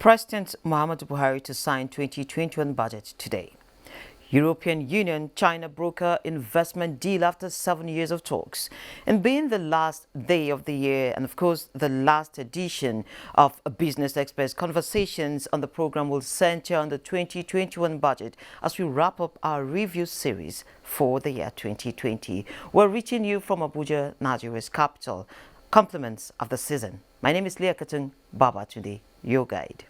President Muhammadu Buhari to sign 2021 budget today. European Union, China broker investment deal after 7 years of talks. And being the last day of the year and of course the last edition of Business Express, conversations on the program will center on the 2021 budget as we wrap up our review series for the year 2020. We're reaching you from Abuja, Nigeria's capital. Compliments of the season. My name is Leah Katun Babatunde, your guide.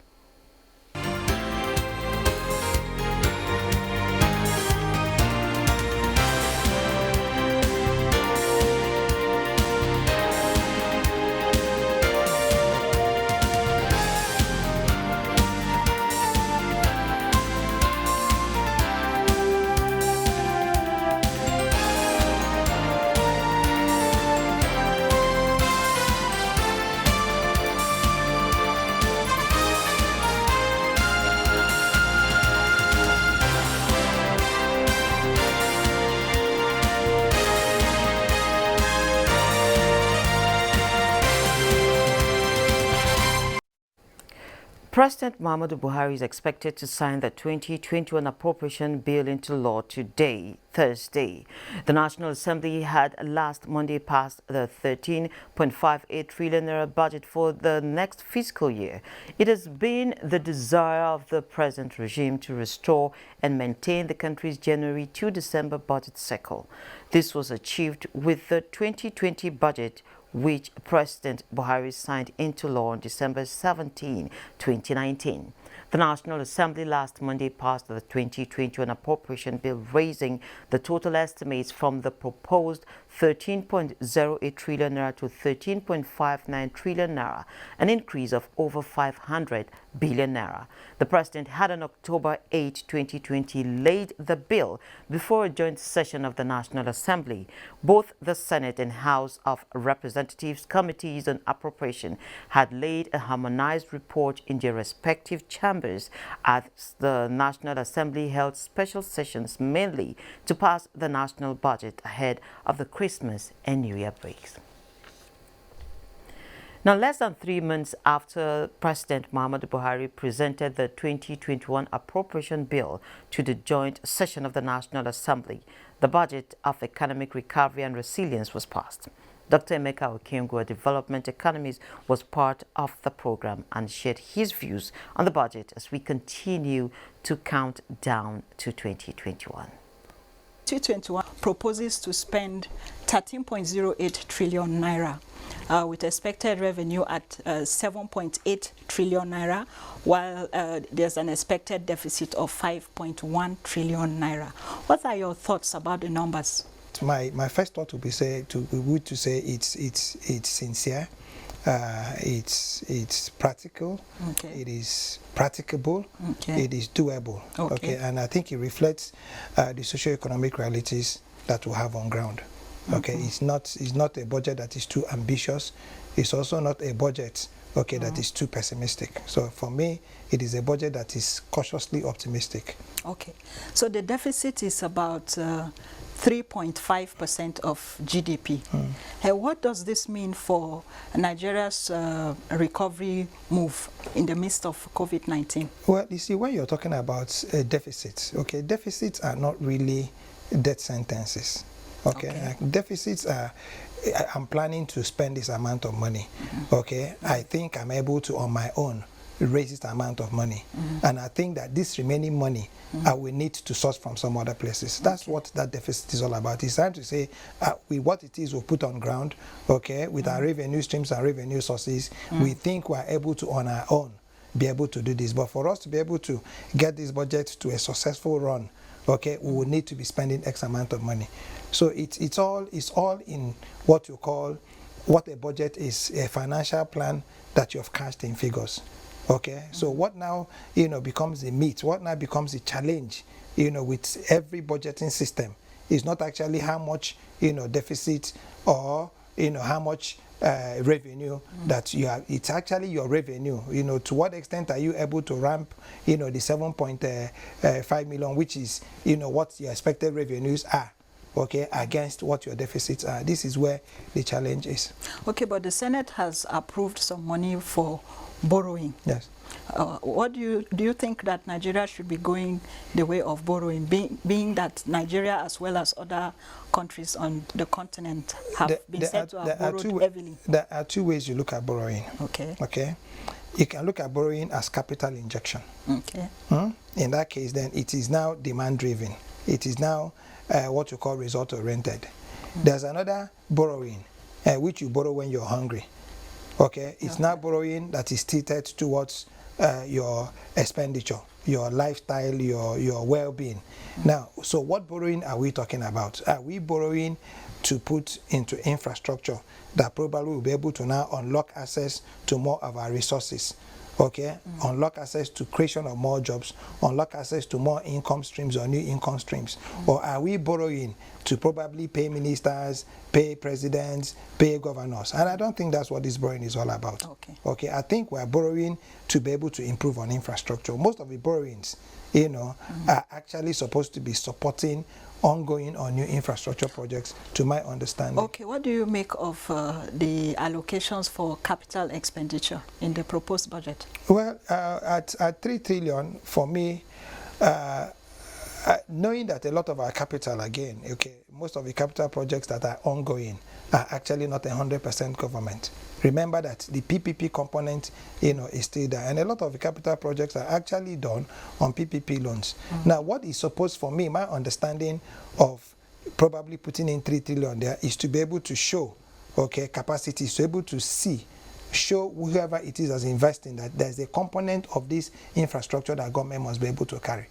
President Muhammadu Buhari is expected to sign the 2021 appropriation bill into law today, Thursday. The National Assembly had last Monday passed the 13.58 trillion naira budget for the next fiscal year. It has been the desire of the present regime to restore and maintain the country's January to December budget cycle. This was achieved with the 2020 budget, which President Buhari signed into law on December 17, 2019. The National Assembly last Monday passed the 2021 appropriation bill, raising the total estimates from the proposed 13.08 trillion naira to 13.59 trillion naira, an increase of over 500 billion naira. The President had on October 8, 2020 laid the bill before a joint session of the National Assembly. Both the Senate and House of Representatives Committees on Appropriation had laid a harmonized report in their respective chambers as the National Assembly held special sessions mainly to pass the national budget ahead of the Christmas and New Year breaks. Now, less than 3 months after President Muhammadu Buhari presented the 2021 appropriation bill to the joint session of the National Assembly, the budget of economic recovery and resilience was passed. Dr. Emeka Okengwu, a development economist, was part of the program and shared his views on the budget as we continue to count down to 2021. 2021 proposes to spend 13.08 trillion naira with expected revenue at 7.8 trillion naira, while there's an expected deficit of 5.1 trillion naira. What are your thoughts about the numbers? My first thought would be it's sincere, it's practical, okay. It is practicable, okay. It is doable, okay. And I think it reflects the socio-economic realities that we have on ground. Okay, it's not a budget that is too ambitious. It's also not a budget that is too pessimistic. So for me, it is a budget that is cautiously optimistic. Okay, so the deficit is about 3.5% of GDP. What does this mean for Nigeria's recovery move in the midst of COVID-19? Well, you see, when you're talking about deficits, okay, deficits are not really death sentences. Okay. Deficits are, I'm planning to spend this amount of money. Okay, I think I'm able to, on my own, raise this amount of money. And I think that this remaining money, I will need to source from some other places. That's what that deficit is all about. It's trying to say, with what it is we'll put on ground, okay, with our revenue streams and revenue sources, we think we're able to, on our own, be able to do this. But for us to be able to get this budget to a successful run, okay, we will need to be spending X amount of money. So it's all in what you call, what a budget is, a financial plan that you have cast in figures. Okay, so what now, becomes the meat, what now becomes the challenge, with every budgeting system is not actually how much, deficit or, how much revenue that you have. It's actually your revenue. To what extent are you able to ramp, the 7.5 million, which is, what your expected revenues are. okay, against what your deficits are. This is where the challenge is. Okay, but the Senate has approved some money for borrowing. Yes. What do you think that Nigeria should be going the way of borrowing, being that Nigeria as well as other countries on the continent have been said to have borrowed heavily? There are two ways you look at borrowing. Okay. Okay. You can look at borrowing as capital injection. Okay. In that case, then it is now demand driven. It is now what you call result oriented. There's another borrowing which you borrow when you're hungry. Okay, it's now borrowing that is tilted towards your expenditure, your lifestyle, your well-being. Now, so what borrowing are we talking about? Are we borrowing to put into infrastructure that probably will be able to now unlock access to more of our resources? Okay, unlock access to creation of more jobs, unlock access to more income streams or new income streams? Or are we borrowing to probably pay ministers, pay presidents, pay governors? And I don't think that's what this borrowing is all about. Okay, I think we're borrowing to be able to improve on infrastructure. Most of the borrowings, you know, are actually supposed to be supporting ongoing or new infrastructure projects, to my understanding. Okay, what do you make of the allocations for capital expenditure in the proposed budget? Well, at 3 trillion, for me, knowing that a lot of our capital, again, okay, most of the capital projects that are ongoing are actually not 100% government. Remember that the PPP component, you know, is still there, and a lot of the capital projects are actually done on PPP loans. Now, what is supposed, for me, my understanding of probably putting in 3 trillion there is to be able to show, okay, capacity, to be able to see, show whoever it is that's investing that there's a component of this infrastructure that government must be able to carry.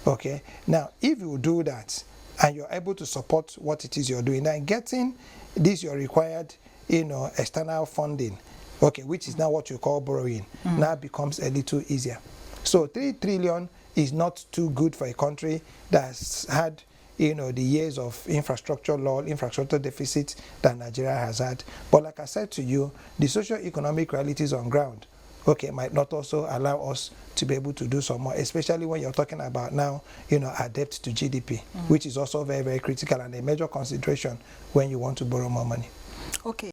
Okay, now if you do that and you're able to support what it is you're doing, then getting this your required, you know, external funding, okay, which is now what you call borrowing, now becomes a little easier. So 3 trillion is not too good for a country that's had, you know, the years of infrastructure law, infrastructure deficit that Nigeria has had. But like I said to you, the socio-economic realities on ground, okay, might not also allow us to be able to do some more, especially when you're talking about now, you know, our debt to GDP, which is also very, very critical and a major consideration when you want to borrow more money. Okay.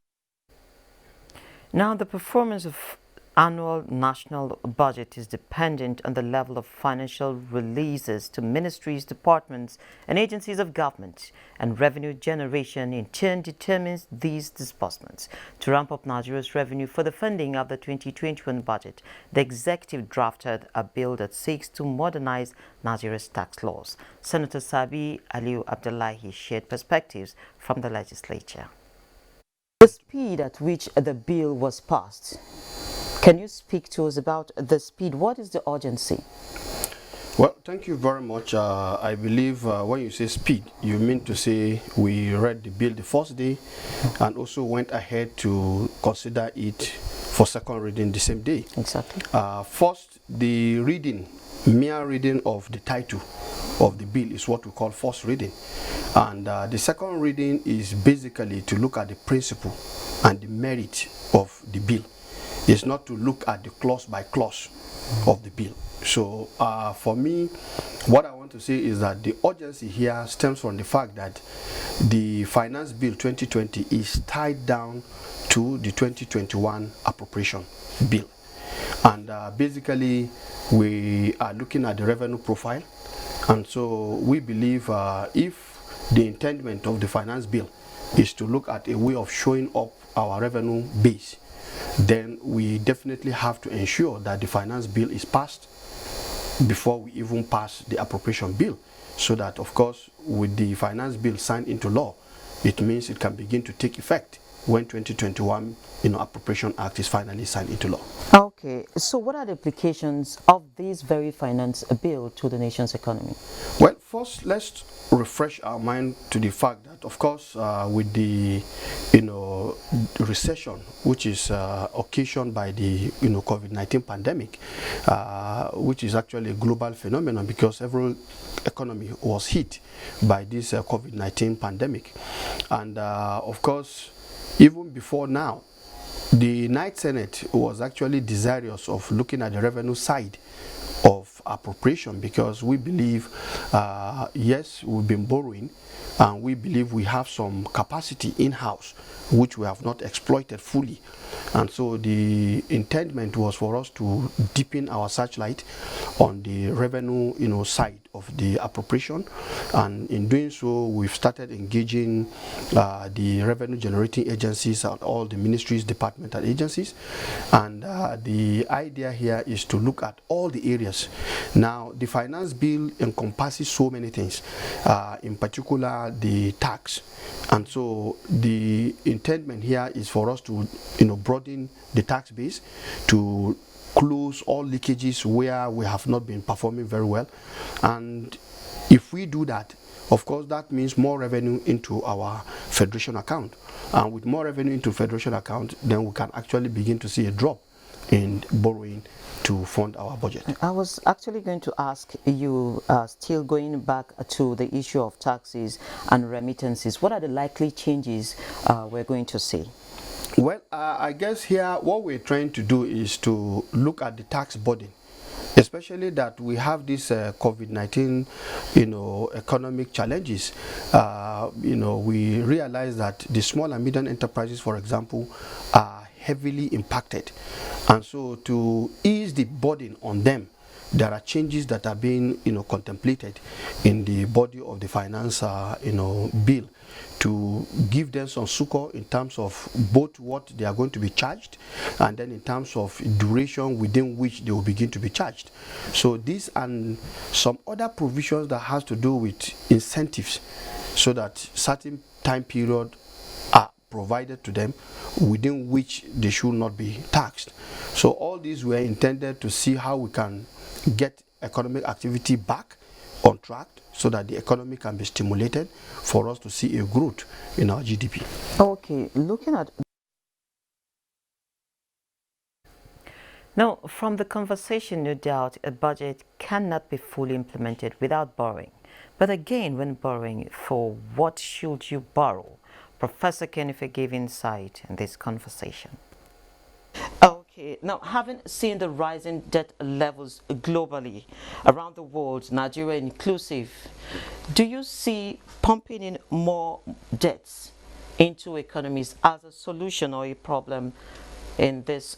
Now, the performance of annual national budget is dependent on the level of financial releases to ministries, departments, and agencies of government, and revenue generation in turn determines these disbursements. To ramp up Nigeria's revenue for the funding of the 2021 budget, the executive drafted a bill that seeks to modernize Nigeria's tax laws. Senator Sabi Aliu Abdullahi shared perspectives from the legislature. The speed at which the bill was passed. Can you speak to us about the speed? What is the urgency? Well, thank you very much. I believe when you say speed, you mean to say we read the bill the first day and also went ahead to consider it for second reading the same day. Exactly. First, the reading, mere reading of the title of the bill is what we call first reading. And the second reading is basically to look at the principle and the merit of the bill. It's not to look at the clause by clause of the bill. So for me, what I want to say is that the urgency here stems from the fact that the Finance Bill 2020 is tied down to the 2021 appropriation bill. And basically, we are looking at the revenue profile. And so we believe if the intendment of the finance bill is to look at a way of showing up our revenue base, then we definitely have to ensure that the finance bill is passed before we even pass the appropriation bill, so that, of course, with the finance bill signed into law, it means it can begin to take effect when 2021 Appropriation Act is finally signed into law. Okay, so what are the implications of this very finance bill to the nation's economy? Well, first, let's refresh our mind to the fact that, of course, with the recession, which is occasioned by the COVID-19 pandemic, which is actually a global phenomenon because every economy was hit by this COVID-19 pandemic, and of course, even before now, the Night Senate was actually desirous of looking at the revenue side of of appropriation, because we believe, yes, we've been borrowing, and we believe we have some capacity in-house which we have not exploited fully. And so the intendment was for us to deepen our searchlight on the revenue, side of the appropriation, and in doing so we've started engaging the revenue generating agencies and all the ministries, departments and agencies, and the idea here is to look at all the areas. Now the finance bill encompasses so many things, in particular the tax, and so the intendment here is for us to broaden the tax base, to close all leakages where we have not been performing very well. And if we do that, of course that means more revenue into our federation account, and with more revenue into federation account, then we can actually begin to see a drop in borrowing to fund our budget. I was actually going to ask you, still going back to the issue of taxes and remittances, what are the likely changes we're going to see? Well, I guess here what we're trying to do is to look at the tax burden, especially that we have this COVID-19, economic challenges. We realize that the small and medium enterprises, for example, are heavily impacted, and so to ease the burden on them, there are changes that are being contemplated in the body of the finance bill, to give them some succor in terms of both what they are going to be charged, and then in terms of duration within which they will begin to be charged. So these and some other provisions that has to do with incentives, so that certain time period are provided to them within which they should not be taxed. So all these were intended to see how we can get economic activity back on track, so that the economy can be stimulated for us to see a growth in our GDP. Okay, looking at now, from the conversation, no doubt a budget cannot be fully implemented without borrowing. But again, when borrowing, for what should you borrow? Professor Kennifer gave insight in this conversation. Okay, now having seen the rising debt levels globally, around the world, Nigeria inclusive, do you see pumping in more debts into economies as a solution or a problem in this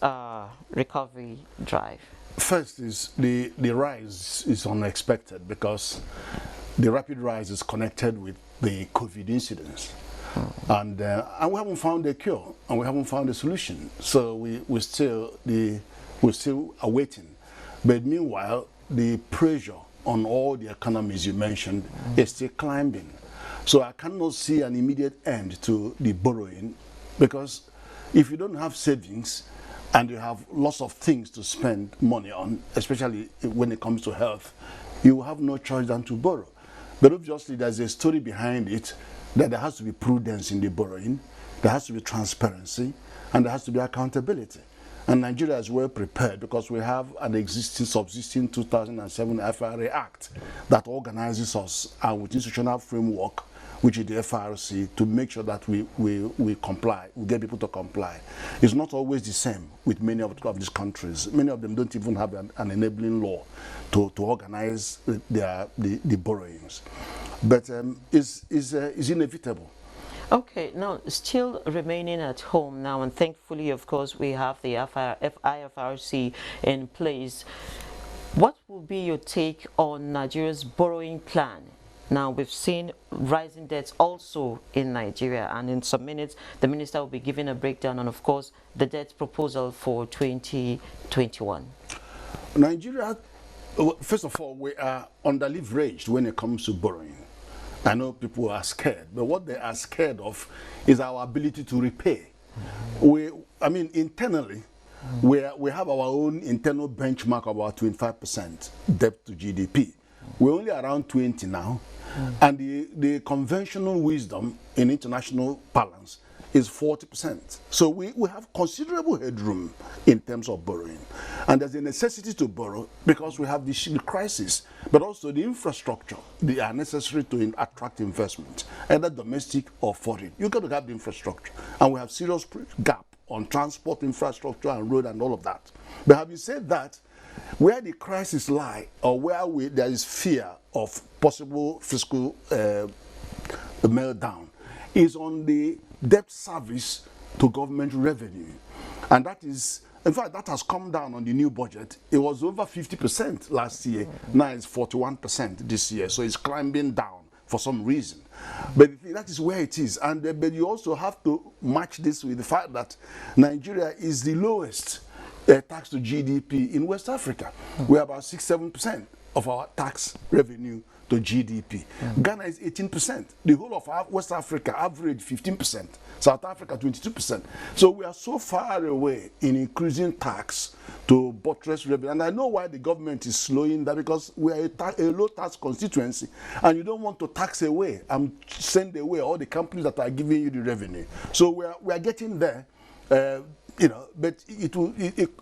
recovery drive? First is the rise is unexpected, because the rapid rise is connected with the COVID incidents. And we haven't found a cure, and we haven't found a solution. So we're still awaiting. But meanwhile, the pressure on all the economies you mentioned is still climbing. So I cannot see an immediate end to the borrowing, because if you don't have savings and you have lots of things to spend money on, especially when it comes to health, you have no choice than to borrow. But obviously there's a story behind it, that there has to be prudence in the borrowing, there has to be transparency, and there has to be accountability. And Nigeria is well prepared, because we have an subsisting 2007 FRA Act that organizes us with institutional framework, which is the FRC, to make sure that we comply, we get people to comply. It's not always the same with many of these countries. Many of them don't even have an enabling law to organize the borrowings. But it's inevitable. Okay, now still remaining at home now, and thankfully, of course, we have the IFRC in place. What will be your take on Nigeria's borrowing plan? Now, we've seen rising debts also in Nigeria, and in some minutes, the minister will be giving a breakdown on, of course, the debt proposal for 2021. Nigeria, first of all, we are under-leveraged when it comes to borrowing. I know people are scared, but what they are scared of is our ability to repay. Internally, we have our own internal benchmark of about 25% debt to GDP. We're only around 20 now, and the conventional wisdom in international balance is 40%. So we have considerable headroom in terms of borrowing. And there's a necessity to borrow because we have the crisis, but also the infrastructure. They are necessary to attract investment, either domestic or foreign. You've got to have the infrastructure. And we have serious gap on transport infrastructure and road and all of that. But having said that, where the crisis lie, or where there is fear of possible fiscal meltdown, is on the debt service to government revenue. And that is, in fact, that has come down on the new budget. It was over 50% last year. Now it's 41% this year. So it's climbing down for some reason. But that is where it is. And but you also have to match this with the fact that Nigeria is the lowest tax to GDP in West Africa. We're about 6-7% of our tax revenue to GDP. Ghana is 18%. The whole of West Africa average 15%. South Africa 22%. So we are so far away in increasing tax to buttress revenue. And I know why the government is slowing that, because we are a low tax constituency, and you don't want to tax away and send away all the companies that are giving you the revenue. So we are getting there, you know, but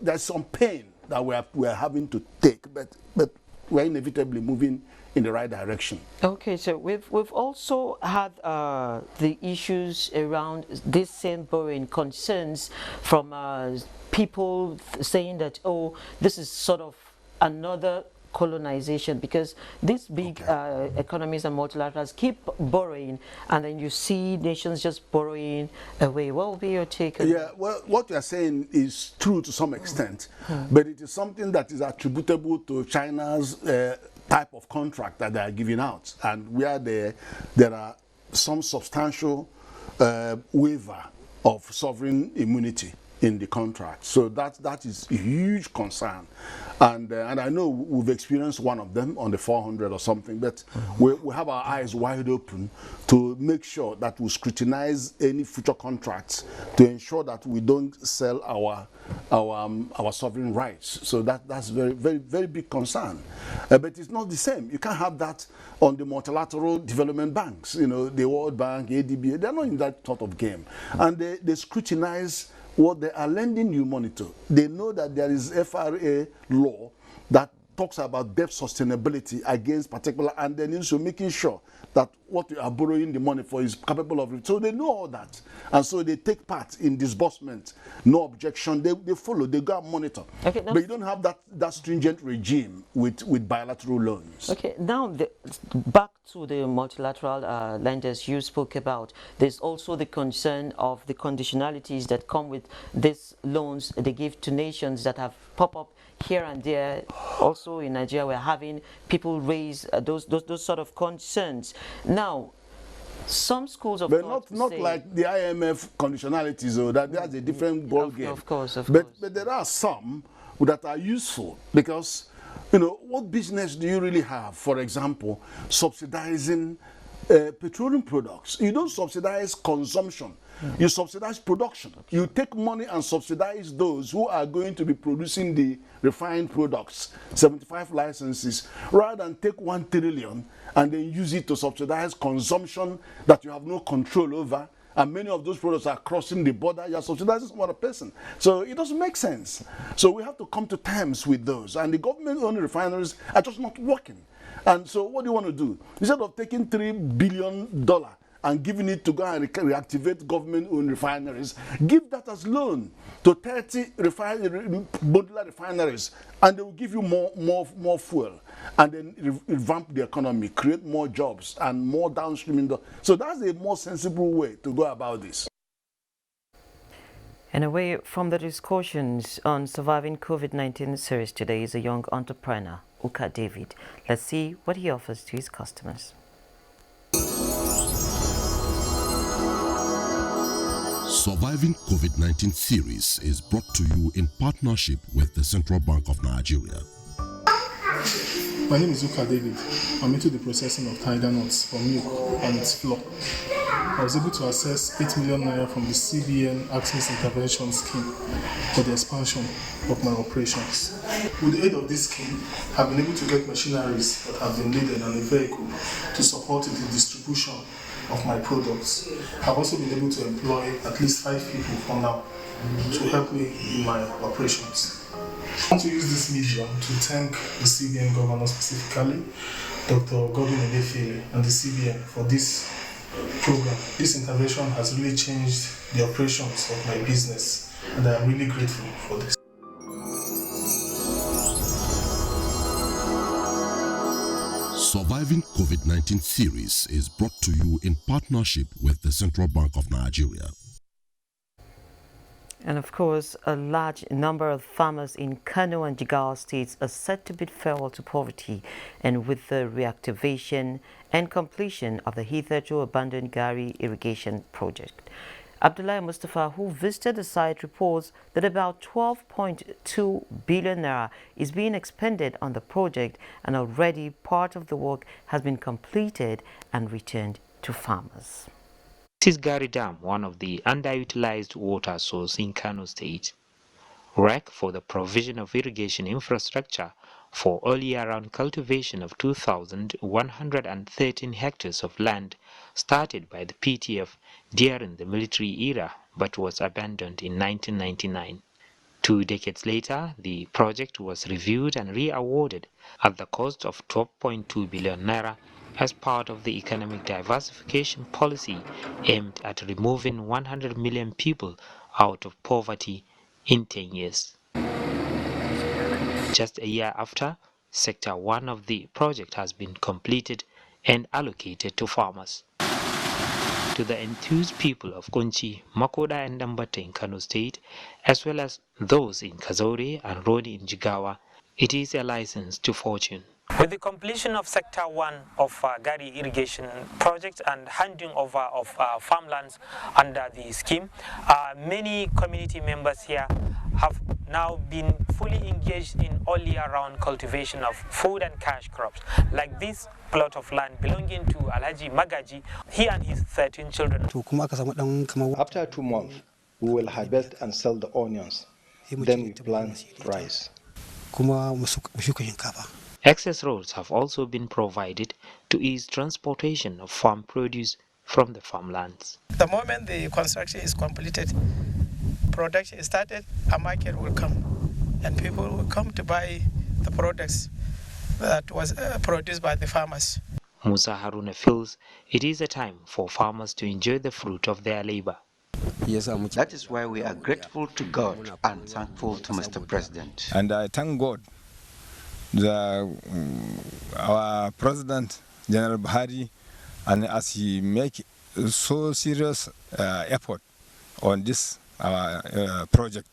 there's some pain that we are having to take, but we're inevitably moving in the right direction. Okay, so we've also had the issues around this same borrowing concerns from people saying that, oh, this is sort of another colonization, because these big economies and multilaterals keep borrowing, and then you see nations just borrowing away. What will be your take on that? Well, what you're saying is true to some extent, but it is something that is attributable to China's type of contract that they are giving out, and where there are some substantial waiver of sovereign immunity in the contract. So that is a huge concern, and I know we've experienced one of them on the 400 or something, but we have our eyes wide open to make sure that we scrutinize any future contracts to ensure that we don't sell our sovereign rights. So that's very, very, very big concern. But it's not the same. You can't have that on the multilateral development banks. You know, the World Bank, ADB, they're not in that sort of game, and they scrutinize what they are lending you money to. They know that there is FRA law that talks about debt sustainability against particular, and then also making sure that what you are borrowing the money for is capable of it. So they know all that, and so they take part in disbursement. No objection. They follow. They go and monitor. Okay, but you don't have that stringent regime with bilateral loans. Okay, now back to the multilateral lenders you spoke about. There's also the concern of the conditionalities that come with these loans they give to nations that have popped up here and there. Also in Nigeria, we're having people raise those sort of concerns. Now, some schools of thought but not like the IMF conditionalities, or that's a different ball game. Of course. But there are some that are useful, because, you know, what business do you really have, for example, subsidizing petroleum products? You don't subsidize consumption. You subsidize production. You take money and subsidize those who are going to be producing the refined products, 75 licenses, rather than take 1 trillion and then use it to subsidize consumption that you have no control over. And many of those products are crossing the border. You are subsidizing some other person. So it doesn't make sense. So we have to come to terms with those. And the government-owned refineries are just not working. And so what do you want to do? Instead of taking $3 billion and giving it to go and reactivate government-owned refineries, give that as loan to 30 modular refineries, and they will give you more fuel, and then revamp the economy, create more jobs and more downstream. So that's a more sensible way to go about this. And away from the discussions on surviving COVID-19 series today is a young entrepreneur, Uka David. Let's see what he offers to his customers. Surviving COVID-19 series is brought to you in partnership with the Central Bank of Nigeria. My name is Uka David. I'm into the processing of tiger nuts for milk and its flour. I was able to access 8 million naira from the CBN Access Intervention Scheme for the expansion of my operations. With the aid of this scheme, I've been able to get machineries that have been needed and a vehicle to support the distribution of my products. I've also been able to employ at least 5 people for now to help me in my operations. I want to use this medium to thank the CBN governor, specifically Dr. Godwin Emefiele and the CBN, for this program. This intervention has really changed the operations of my business, and I am really grateful for this. Surviving COVID-19 series is brought to you in partnership with the Central Bank of Nigeria. And of course, a large number of farmers in Kano and Jigawa states are set to bid farewell to poverty, and with the reactivation and completion of the hitherto abandoned Gari irrigation project. Abdullahi Mustafa, who visited the site, reports that about 12.2 billion naira is being expended on the project, and already part of the work has been completed and returned to farmers. This is Gari Dam, one of the underutilized water sources in Kano State. Work for the provision of irrigation infrastructure for all year-round cultivation of 2,113 hectares of land started by the PTF during the military era but was abandoned in 1999. 2 decades later, the project was reviewed and re-awarded at the cost of 12.2 billion naira as part of the economic diversification policy aimed at removing 100 million people out of poverty in 10 years. Just a year after, Sector 1 of the project has been completed and allocated to farmers. To the enthused people of Kunchi, Makoda and Dambata in Kano State, as well as those in Kazaure and Rodi in Jigawa, it is a license to fortune. With the completion of Sector 1 of Gari Irrigation project and handing over of farmlands under the scheme, many community members here have now been fully engaged in all year-round cultivation of food and cash crops, like this plot of land belonging to Alhaji Magaji, he and his 13 children. After 2 months, we will harvest and sell the onions. Then we plant rice. Access roads have also been provided to ease transportation of farm produce from the farmlands. The moment the construction is completed, production is started, a market will come and people will come to buy the products that was produced by the farmers. Musa Haruna feels it is a time for farmers to enjoy the fruit of their labor. That is why we are grateful to God and thankful to Mr. President. And I thank God our President, General Buhari, and as he make so serious effort on this project.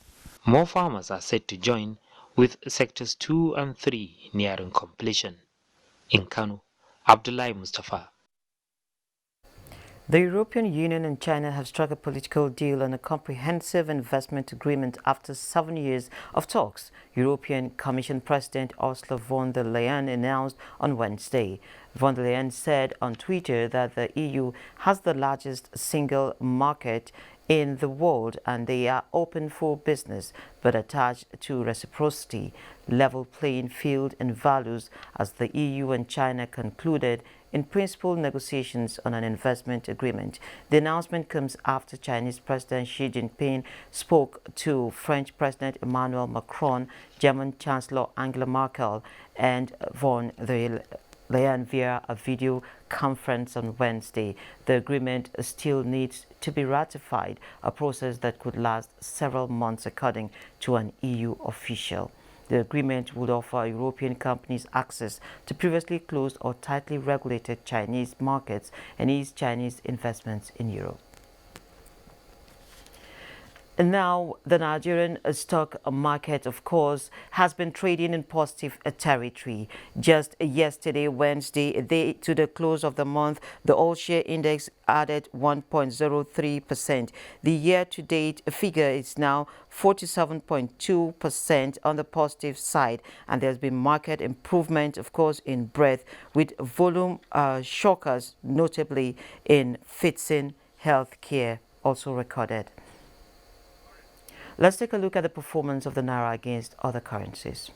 More farmers are set to join, with sectors 2 and 3 nearing completion. In Kano, Abdullahi Mustafa. The European Union and China have struck a political deal on a comprehensive investment agreement after 7 years of talks, European Commission President Ursula von der Leyen announced on Wednesday. Von der Leyen said on Twitter that the EU has the largest single market in the world and they are open for business but attached to reciprocity, level playing field and values as the EU and China concluded in principle negotiations on an investment agreement. The announcement comes after Chinese President Xi Jinping spoke to French President Emmanuel Macron, German Chancellor Angela Merkel, and von der Leyen via a video conference on Wednesday. The agreement still needs to be ratified, a process that could last several months according to an EU official. The agreement would offer European companies access to previously closed or tightly regulated Chinese markets and ease Chinese investments in Europe. And now, the Nigerian stock market, of course, has been trading in positive territory. Just yesterday, Wednesday, to the close of the month, the all-share index added 1.03%. The year-to-date figure is now 47.2% on the positive side, and there's been market improvement, of course, in breadth, with volume shockers, notably in Fitson Healthcare, also recorded. Let's take a look at the performance of the Naira against other currencies.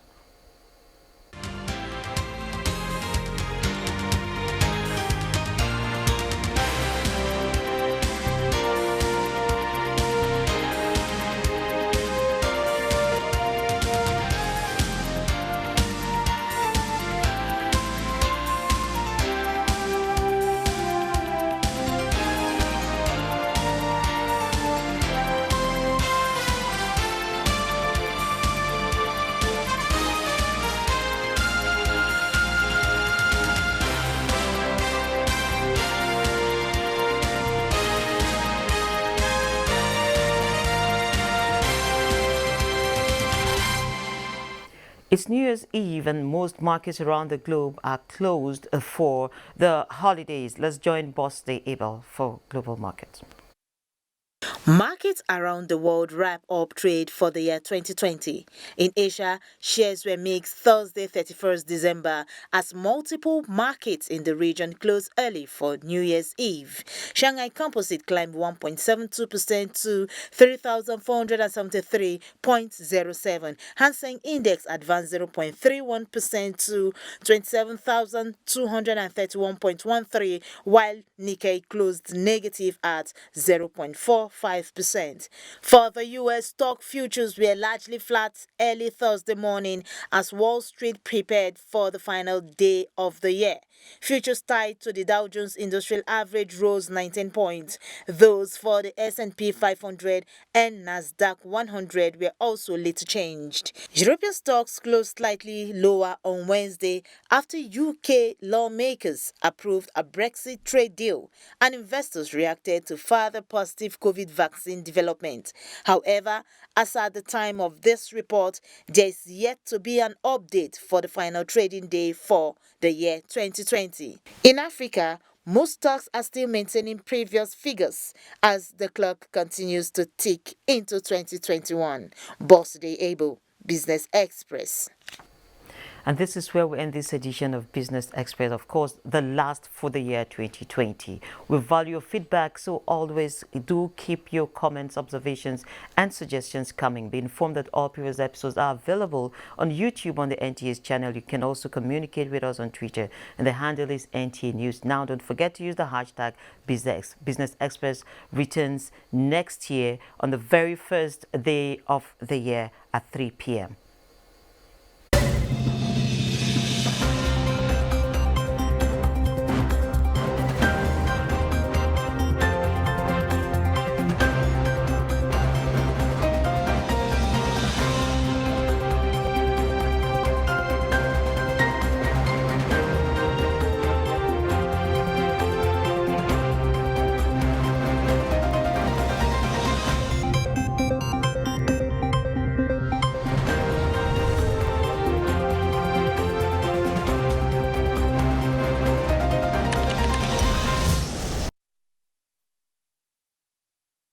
It's New Year's Eve and most markets around the globe are closed for the holidays. Let's join Boss Day Abel for Global Markets. Markets around the world wrap up trade for the year 2020. In Asia, shares were mixed Thursday, 31st December, as multiple markets in the region closed early for New Year's Eve. Shanghai Composite climbed 1.72% to 3,473.07. Hang Seng Index advanced 0.31% to 27,231.13, while Nikkei closed negative at 0.45%. For the U.S., stock futures were largely flat early Thursday morning as Wall Street prepared for the final day of the year. Futures tied to the Dow Jones Industrial Average rose 19 points. Those for the S&P 500 and Nasdaq 100 were also little changed. European stocks closed slightly lower on Wednesday after UK lawmakers approved a Brexit trade deal and investors reacted to further positive COVID vaccine development. However, as at the time of this report, there is yet to be an update for the final trading day for the year 2020. In Africa, most stocks are still maintaining previous figures as the clock continues to tick into 2021. Boss Day Able, Business Express. And this is where we end this edition of Business Express, of course, the last for the year 2020. We value your feedback, so always do keep your comments, observations, and suggestions coming. Be informed that all previous episodes are available on YouTube on the NTA's channel. You can also communicate with us on Twitter, and the handle is NTA News. Now, don't forget to use the hashtag Business Express returns next year on the very first day of the year at 3 p.m.